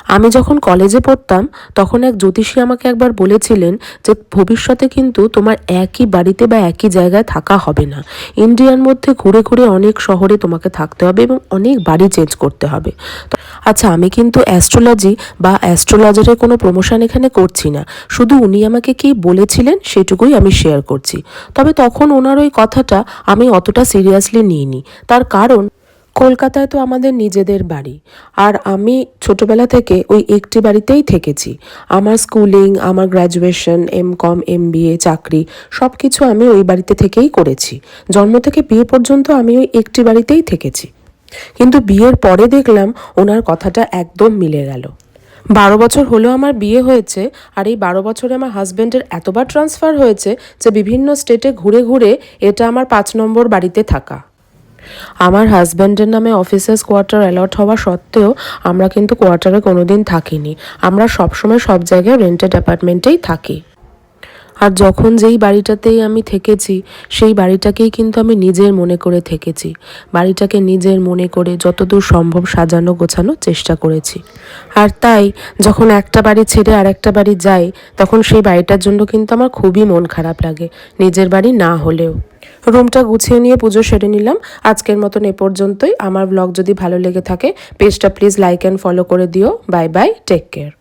আমি যখন কলেজে পড়তাম তখন এক জ্যোতিষী আমাকে একবার বলেছিলেন যে ভবিষ্যতে কিন্তু তোমার একই বাড়িতে বা একই জায়গায় থাকা হবে না। ইন্ডিয়ার মধ্যে ঘুরে ঘুরে অনেক শহরে তোমাকে থাকতে হবে এবং অনেক বাড়ি চেঞ্জ করতে হবে। আচ্ছা, আমি কিন্তু অ্যাস্ট্রোলজি বা অ্যাস্ট্রোলজারের কোনো প্রমোশন এখানে করছি না, শুধু উনি আমাকে কি বলেছিলেন সেটুকুই আমি শেয়ার করছি। তবে তখন ওনার ওই কথাটা আমি অতটা সিরিয়াসলি নিইনি। তার কারণ কলকাতায় তো আমাদের নিজেদের বাড়ি, আর আমি ছোটবেলা থেকে ওই একটি বাড়িতেই থেকেছি। আমার স্কুলিং, আমার গ্র্যাজুয়েশন, এমকম, এমবিএ, চাকরি সব কিছু আমি ওই বাড়িতে থেকেই করেছি। জন্ম থেকে বিয়ে পর্যন্ত আমি ওই একটি বাড়িতেই থেকেছি। কিন্তু বিয়ের পরে দেখলাম ওনার কথাটা একদম মিলে গেল। 12 বছর হলো আমার বিয়ে হয়েছে, আর এই 12 বছরে আমার হাজব্যান্ডের এতবার ট্রান্সফার হয়েছে যে বিভিন্ন স্টেটে ঘুরে ঘুরে এটা আমার 5 নম্বর বাড়িতে থাকা। আমার হাজব্যান্ডের নামে অফিসার্স কোয়ার্টার অ্যালট হওয়া সত্ত্বেও আমরা কিন্তু কোয়ার্টারে কোনোদিন থাকিনি। আমরা সবসময় সব জায়গায় রেন্টেড অ্যাপার্টমেন্টেই থাকি। আর যখন যেই বাড়িটাতেই আমি থেকেছি সেই বাড়িটাকেই কিন্তু আমি নিজের মনে করে থেকেছি। বাড়িটাকে নিজের মনে করে যতদূর সম্ভব সাজানো গোছানোর চেষ্টা করেছি। আর তাই যখন একটা বাড়ি ছেড়ে আর একটা বাড়ি যাই তখন সেই বাড়িটার জন্য কিন্তু আমার খুবই মন খারাপ লাগে, নিজের বাড়ি না হলেও। রুমটা গুছিয়ে নিয়ে পুজো সেরে নিলাম। আজকের মতন এ পর্যন্তই। আমার ব্লগ যদি ভালো লেগে থাকে পেজটা প্লিজ লাইক অ্যান্ড ফলো করে দিও। Bye bye, take care.